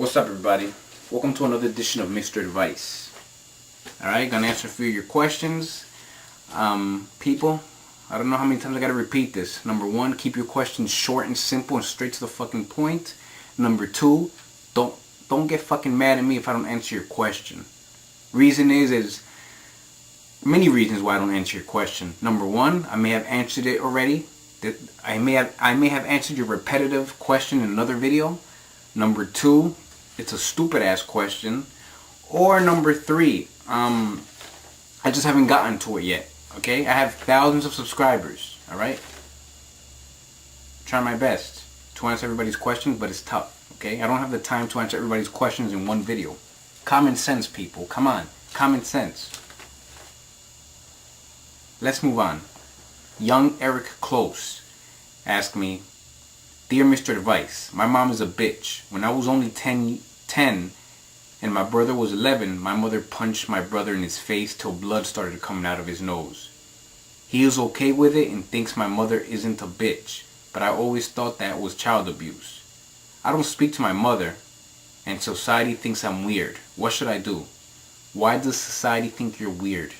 What's up, everybody? Welcome to another edition of Mr. Advice. Alright, gonna answer a few of your questions. People, I don't know how many times I gotta repeat this. Number one, keep your questions short and simple and straight to the fucking point. Number two, don't get fucking mad at me if I don't answer your question. Reason is many reasons why I don't answer your question. Number one, I may have answered it already. I may have answered your repetitive question in another video. Number two, it's a stupid ass question. Or number three, I just haven't gotten to it yet. Okay, I have thousands of subscribers. All right, trying my best to answer everybody's questions, but it's tough. Okay, I don't have the time to answer everybody's questions in one video. Common sense, people. Come on, common sense. Let's move on. Young Eric Close asked me, "Dear Mr. Advice, my mom is a bitch. When I was only 10 and my brother was 11, my mother punched my brother in his face till blood started coming out of his nose. He is okay with it and thinks my mother isn't a bitch, but I always thought that was child abuse. I don't speak to my mother, and society thinks I'm weird. What should I do? Why does society think you're weird?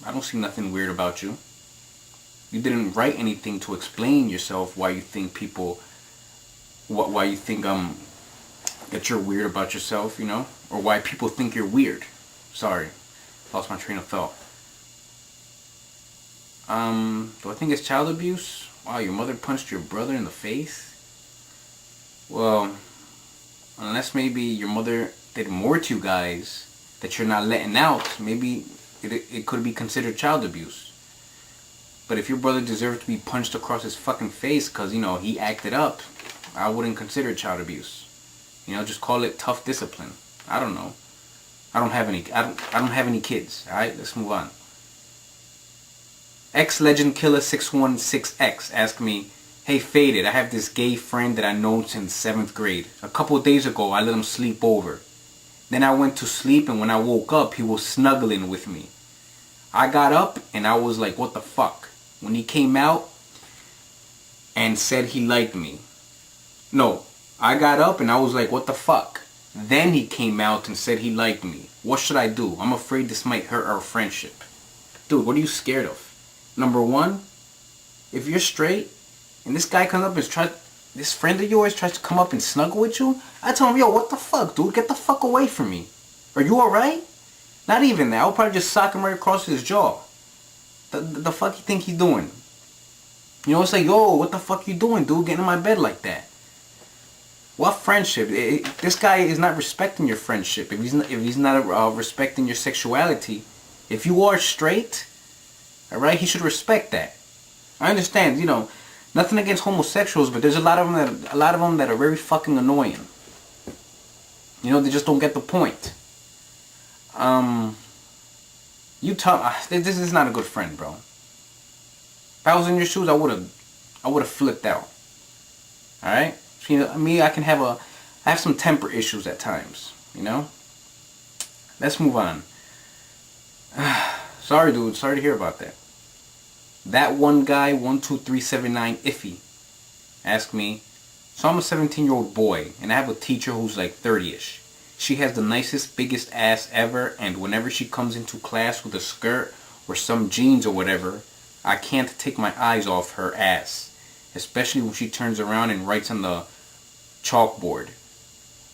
I don't see nothing weird about you. You didn't write anything to explain yourself why you think that you're weird about yourself, you know, or why people think you're weird. Sorry, lost my train of thought. Do I think it's child abuse? Wow, your mother punched your brother in the face? Well, unless maybe your mother did more to you guys that you're not letting out, maybe it could be considered child abuse. But if your brother deserved to be punched across his fucking face because, you know, he acted up, I wouldn't consider it child abuse. You know, just call it tough discipline. I don't know. I don't have any kids. All right, let's move on. X-Legend Killer 616X asked me, "Hey Faded, I have this gay friend that I know since 7th grade. A couple of days ago, I let him sleep over. Then I went to sleep, and when I woke up, he was snuggling with me. I got up and I was like, what the fuck? When he came out and said he liked me. No, I got up and I was like, what the fuck? Then he came out and said he liked me. What should I do? I'm afraid this might hurt our friendship." Dude, what are you scared of? Number one, if you're straight and this guy comes up and this friend of yours tries to come up and snuggle with you, I tell him, yo, what the fuck, dude? Get the fuck away from me. Are you alright? Not even that. I'll probably just sock him right across his jaw. The fuck you think he's doing? You know, it's like, yo, what the fuck you doing, dude? Getting in my bed like that. What friendship? This guy is not respecting your friendship. If he's not respecting your sexuality, if you are straight, all right, he should respect that. I understand, you know, nothing against homosexuals, but there's a lot of them that are very fucking annoying. You know, they just don't get the point. This is not a good friend, bro. If I was in your shoes, I would have flipped out. All right. You know, me, I have some temper issues at times, you know? Let's move on. Sorry, dude. Sorry to hear about that. That one guy, 12379 Iffy, asked me, "So I'm a 17-year-old boy, and I have a teacher who's like 30-ish. She has the nicest, biggest ass ever, and whenever she comes into class with a skirt or some jeans or whatever, I can't take my eyes off her ass. Especially when she turns around and writes on the chalkboard.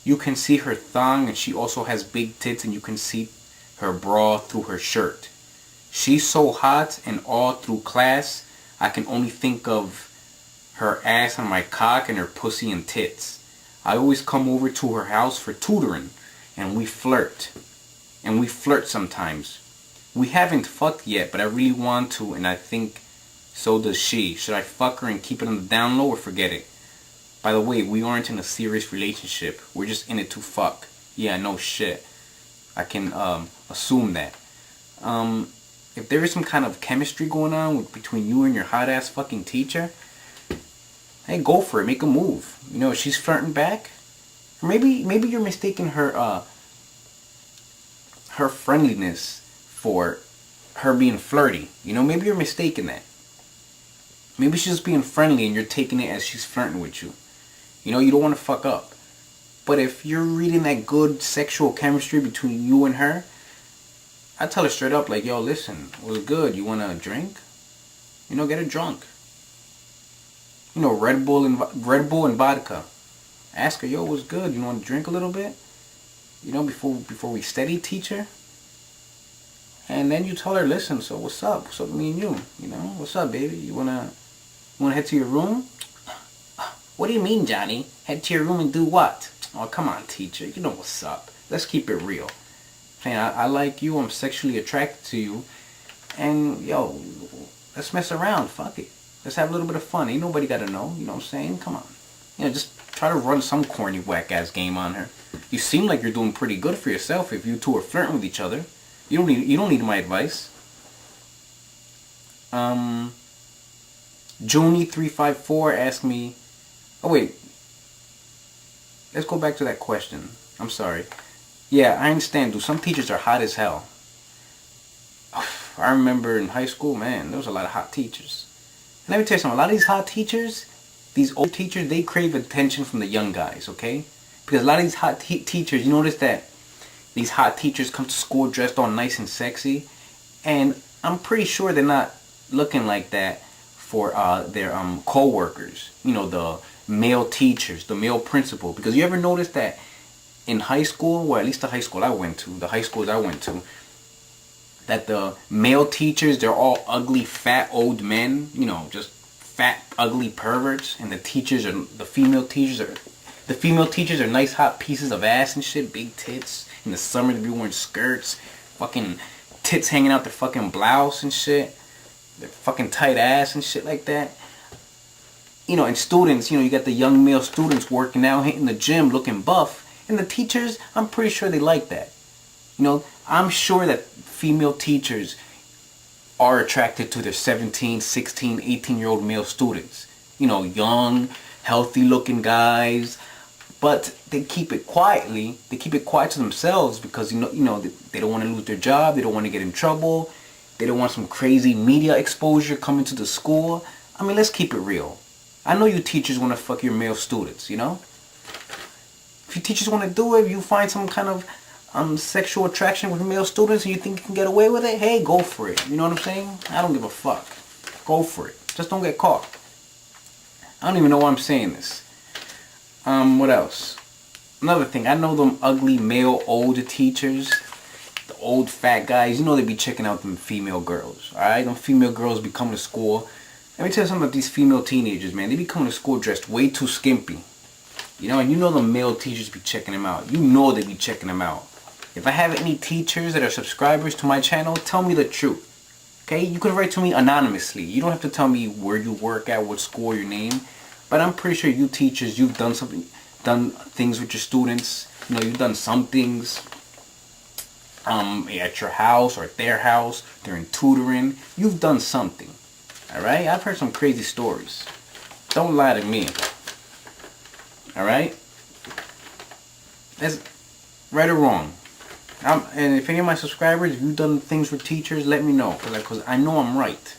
You can see her thong, and she also has big tits, and you can see her bra through her shirt. She's so hot, and all through class, I can only think of her ass on my cock and her pussy and tits. I always come over to her house for tutoring, and we flirt. And we flirt sometimes. We haven't fucked yet, but I really want to, and I think so does she. Should I fuck her and keep it on the down low or forget it? By the way, we aren't in a serious relationship. We're just in it to fuck." Yeah, no shit. I can assume that. If there is some kind of chemistry going on between you and your hot ass fucking teacher, hey, go for it. Make a move. You know, she's flirting back. Or maybe you're mistaking her friendliness for her being flirty. You know, maybe you're mistaking that. Maybe she's just being friendly and you're taking it as she's flirting with you. You know, you don't want to fuck up. But if you're reading that good sexual chemistry between you and her, I tell her straight up, like, yo, listen, what's good? You want a drink? You know, get her drunk. You know, Red Bull and vodka. Ask her, yo, what's good? You want to drink a little bit? You know, before we steady teach her. And then you tell her, listen, so what's up? What's up with me and you? You know, what's up, baby? You wanna head to your room? What do you mean, Johnny? Head to your room and do what? Oh, come on, teacher. You know what's up. Let's keep it real. Hey, I like you. I'm sexually attracted to you. And, yo, let's mess around. Fuck it. Let's have a little bit of fun. Ain't nobody gotta know. You know what I'm saying? Come on. You know, just try to run some corny, whack-ass game on her. You seem like you're doing pretty good for yourself if you two are flirting with each other. You don't need my advice. Junie354 asked me... Oh, wait. Let's go back to that question. I'm sorry. Yeah, I understand, dude. Some teachers are hot as hell. I remember in high school, man, there was a lot of hot teachers. And let me tell you something. A lot of these hot teachers, these old teachers, they crave attention from the young guys, okay? Because a lot of these hot teachers, you notice that these hot teachers come to school dressed all nice and sexy. And I'm pretty sure they're not looking like that for their co-workers. You know, the male teachers, the male principal. Because you ever notice that in high school, or at least the high school I went to, that the male teachers, they're all ugly, fat, old men, you know, just fat, ugly perverts. And the female teachers are nice, hot pieces of ass and shit, big tits. In the summer, they be wearing skirts, fucking tits hanging out their fucking blouse and shit, their fucking tight ass and shit like that. You know, and students, you know, you got the young male students working out, hitting the gym, looking buff. And the teachers, I'm pretty sure they like that. You know, I'm sure that female teachers are attracted to their 17, 16, 18-year-old male students. You know, young, healthy-looking guys. But they keep it quietly. They keep it quiet to themselves because, you know, they don't want to lose their job. They don't want to get in trouble. They don't want some crazy media exposure coming to the school. I mean, let's keep it real. I know you teachers want to fuck your male students, you know? If you teachers want to do it, if you find some kind of sexual attraction with male students and you think you can get away with it, hey, go for it. You know what I'm saying? I don't give a fuck. Go for it. Just don't get caught. I don't even know why I'm saying this. What else? Another thing, I know them ugly male old teachers, the old fat guys, you know they be checking out them female girls, alright? Them female girls be coming to school. Let me tell you something about these female teenagers, man. They be coming to school dressed way too skimpy. You know, and you know the male teachers be checking them out. You know they be checking them out. If I have any teachers that are subscribers to my channel, tell me the truth. Okay? You can write to me anonymously. You don't have to tell me where you work at, what school, your name. But I'm pretty sure you teachers, you've done things with your students. You know, you've done some things at your house or at their house during tutoring. You've done something. Alright? I've heard some crazy stories. Don't lie to me. Alright? That's right or wrong. And if any of my subscribers, if you've done things with teachers, let me know. Because I know I'm right.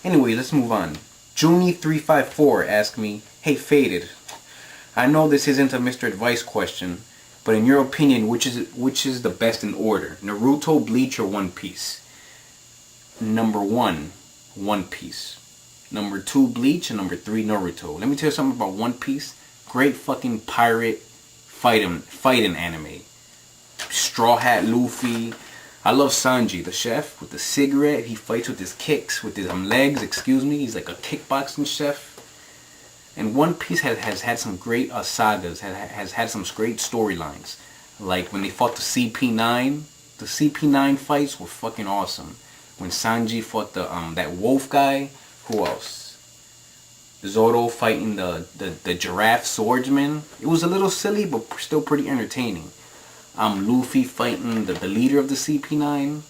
Anyway, let's move on. Junie354 asked me, hey Faded, I know this isn't a Mr. Advice question, but in your opinion, which is the best in order? Naruto, Bleach, or One Piece? Number 1, One Piece. Number 2, Bleach, and number 3, Naruto. Let me tell you something about One Piece. Great fucking pirate fighting anime. Straw Hat Luffy. I love Sanji, the chef, with the cigarette. He fights with his kicks, with his legs, excuse me. He's like a kickboxing chef. And One Piece has had some great sagas, has had some great storylines. Like when they fought the CP9. The CP9 fights were fucking awesome. When Sanji fought that wolf guy. Who else? Zoro fighting the giraffe swordsman. It was a little silly, but still pretty entertaining. Luffy fighting the leader of the CP9.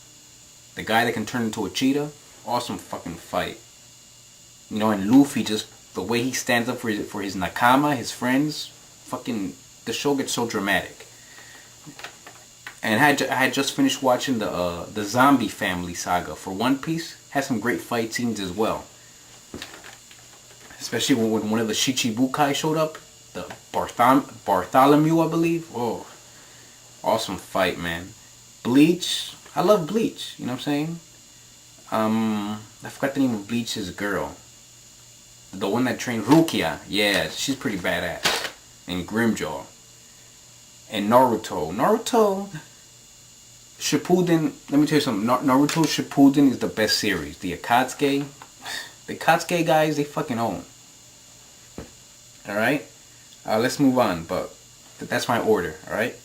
The guy that can turn into a cheetah. Awesome fucking fight. You know, and Luffy, just the way he stands up for his nakama, his friends. Fucking, the show gets so dramatic. And I had just finished watching the Zombie Family saga for One Piece. Had some great fight scenes as well. Especially when one of the Shichibukai showed up. The Bartholomew, I believe. Oh, awesome fight, man. Bleach. I love Bleach. You know what I'm saying? I forgot the name of Bleach's girl. The one that trained Rukia. Yeah, she's pretty badass. And Grimjaw. And Naruto. Naruto Shippuden. Let me tell you something. Naruto Shippuden is the best series. The Akatsuki. The Akatsuki guys, they fucking own. Alright? Let's move on. But that's my order. Alright?